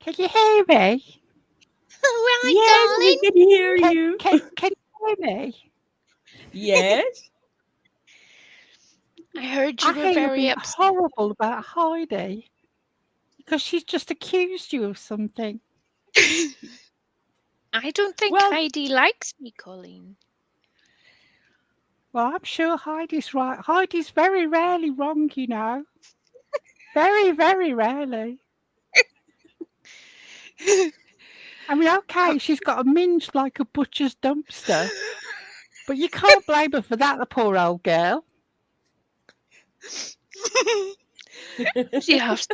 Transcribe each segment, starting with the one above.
Can you hear me? Right, Yes, we darling. can hear Can, you. can you hear me? Yes. I heard I you were hear you're very being upset. horrible about Heidi because she's just accused you of something. I don't think Well, Heidi likes me, Colleen. Well, I'm sure Heidi's right. Heidi's very rarely wrong, you know. Very, very rarely. I mean, okay, she's got a minge like a butcher's dumpster, but you can't blame her for that, the poor old girl. She has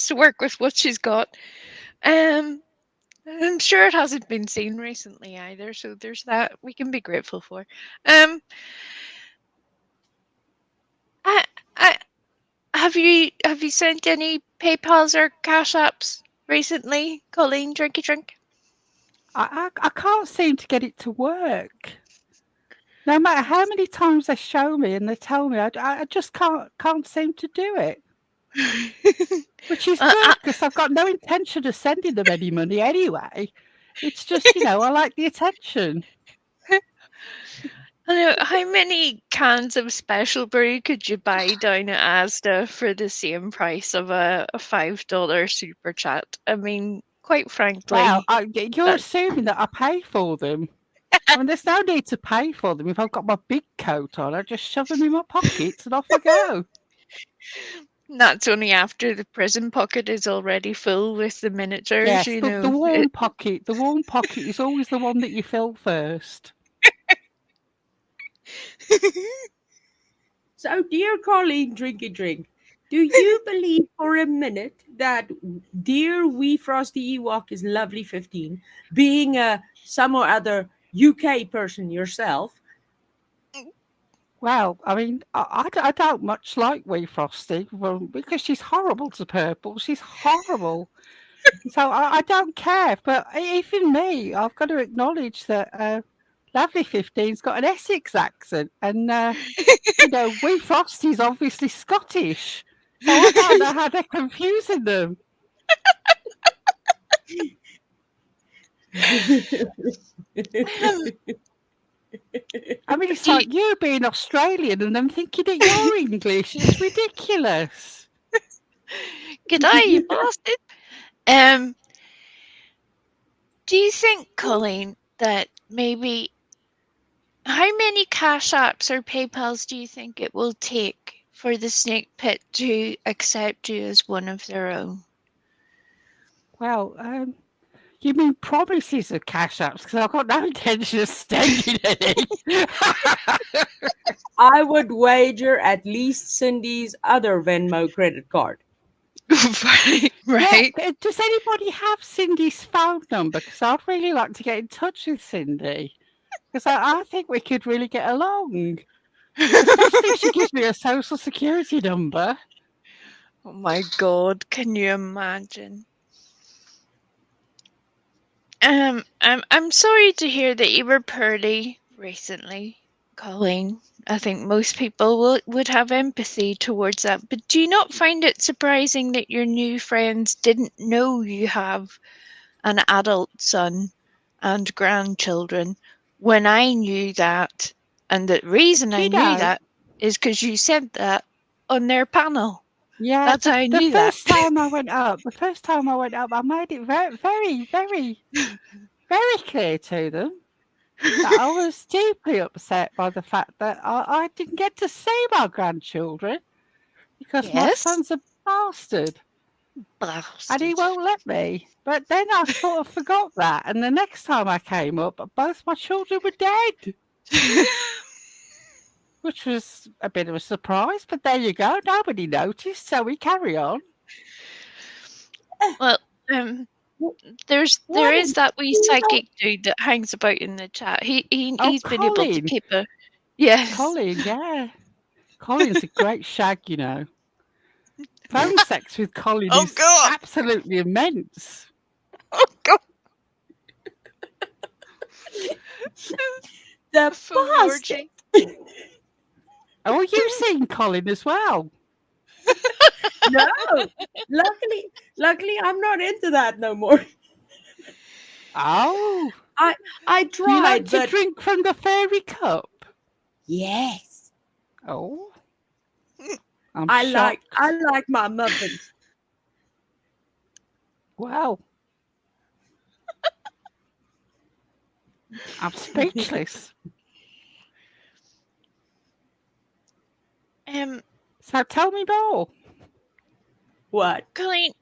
to work with what she's got. Um, I'm sure it hasn't been seen recently either, so there's that we can be grateful for. Um, I, I, have you sent any PayPal's or Cash Apps recently, Colleen? Drinky Drink. I can't seem to get it to work. No matter how many times they show me and they tell me, I just can't seem to do it. Which is I, good because I've got no intention of sending them any money anyway. It's just, I like the attention. I know, how many cans of special brew could you buy down at Asda for the same price of a $5 super chat? I mean, quite Wow, frankly, you're that assuming that I pay for them. I mean, there's no need to pay for them. If I've got my big coat on, I just shove them in my pockets and off I go. that's only after the prison pocket is already full with the miniatures, Yes, you the know. warm pocket. The warm pocket is always the one that you fill first. so dear Colleen, Drinky Drink, do you believe for a minute that dear wee Frosty Ewok is lovely 15, being a some or other UK person yourself? Well, I mean, I don't much like Wee Frosty because she's horrible to Purple. She's horrible. So I don't care. But even me, I've got to acknowledge that Lovely 15's got an Essex accent. And, Wee Frosty's obviously Scottish. So I don't know how they're confusing them. I mean, it's Do you, like you being Australian and them thinking that you're English. It's ridiculous. G'day, you bastard. Um, do you think, Colleen, that maybe how many Cash Apps or PayPals do you think it will take for the Snake Pit to accept you as one of their own? Well, you mean promises of cash apps? Because I've got no intention of sending any. I would wager at least Cindy's other Venmo credit card. right, Yeah, right. does anybody have Cindy's phone number? Because I'd really like to get in touch with Cindy. Because I think we could really get along. Especially if she gives me a social security number. Oh my god, can you imagine? I'm sorry to hear that you were poorly recently, Colleen. I think most people would have empathy towards that. But do you not find it surprising that your new friends didn't know you have an adult son and grandchildren when I knew that? And the reason Do I you knew know? that is because you said that on their panel. Yeah, That's how I the knew that. first time I went up, I made it very, very, very, very clear to them that I was deeply upset by the fact that I didn't get to see my grandchildren because my Yes. son's a bastard and he Bastard. won't let me. But then I sort of forgot that, and the next time I came up, both my children were dead, which was a bit of a surprise. But there you go, nobody noticed, so we carry on. Well, there What is that wee you know, psychic dude that hangs about in the chat. Oh, He's been able to Colin, keep a yes. Yeah, Colin's a great shag, Phone sex with Colin Oh is god. absolutely immense. Oh god. the Phone past. orgy. Oh, you've seen Colin as well. No, luckily, I'm not into that no more. Oh, I I do you like tried, to but drink from the fairy cup? yes, Oh, I'm I shocked. like my muffins. Wow, I'm speechless. Um, So tell me more. What? Colleen,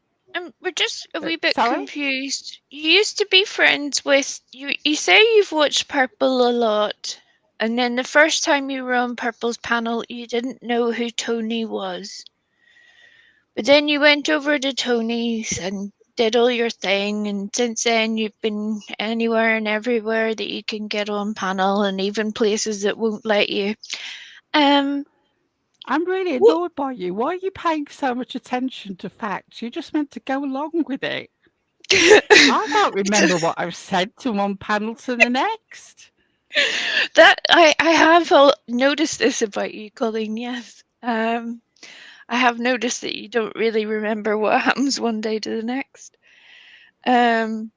we're just a wee bit Sorry? confused. You used to be friends with you. You say you've watched Purple a lot, and then the first time you were on Purple's panel, you didn't know who Tony was. But then you went over to Tony's and did all your thing, and since then you've been anywhere and everywhere that you can get on panel, and even places that won't let you. Um, I'm really What? annoyed by you. Why are you paying so much attention to facts? You're just meant to go along with it. I don't remember what I've said to one panel to the next. that I have noticed this about you, Colleen. Yes. I have noticed that you don't really remember what happens one day to the next. Um,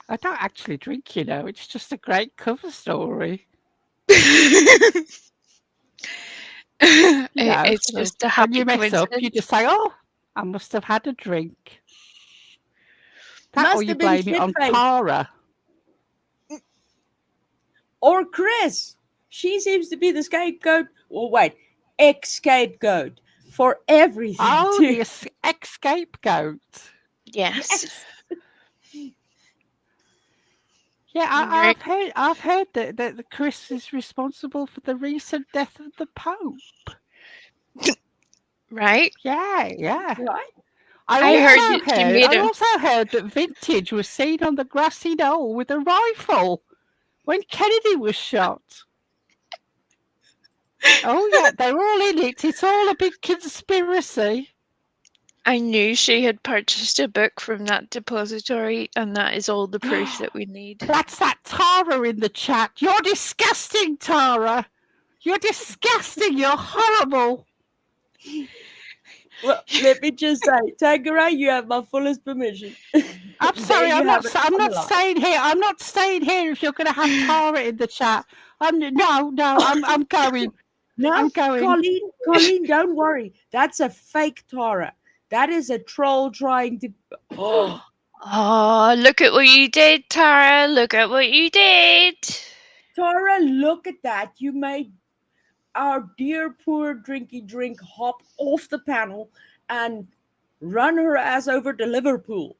I don't actually drink, you know. It's just a great cover story. You know, it's just a when happy you mess up, you coincidence. just say, "Oh, I must have had a drink." That or Must you have been blame it shit on faced. Tara. Or Chris. She seems to be the scapegoat. Or wait, ex scapegoat for everything Oh, too. the ex-scapegoat. Yes. Yes. Yeah, Right. I've heard that Chris is responsible for the recent death of the Pope. Right. Yeah, yeah. Right? I heard that she made I a also heard that Vintage was seen on the grassy knoll with a rifle when Kennedy was shot. Oh yeah, they're all in it. It's all a big conspiracy. I knew she had purchased a book from that depository, and that is all the proof that we need. That's that Tara in the chat. You're disgusting, Tara. You're disgusting. You're horrible. Well, let me just say, Tangeray, you have my fullest permission. I'm There sorry. you have it. I'm I'm not alive. staying here. I'm not staying here. If you're going to have Tara in the chat, no. I'm going. No, I'm going. Colleen, don't worry. That's a fake Tara. That is a troll trying to. Oh, Oh, look at what you did, Tara. Look at what you did. Tara, look at that. You made our dear poor Drinky Drink hop off the panel and run her ass over to Liverpool.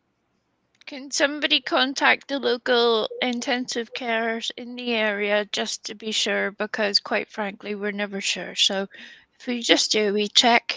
Can somebody contact the local intensive carers in the area just to be sure? Because quite frankly, we're never sure. So if we just do a wee check.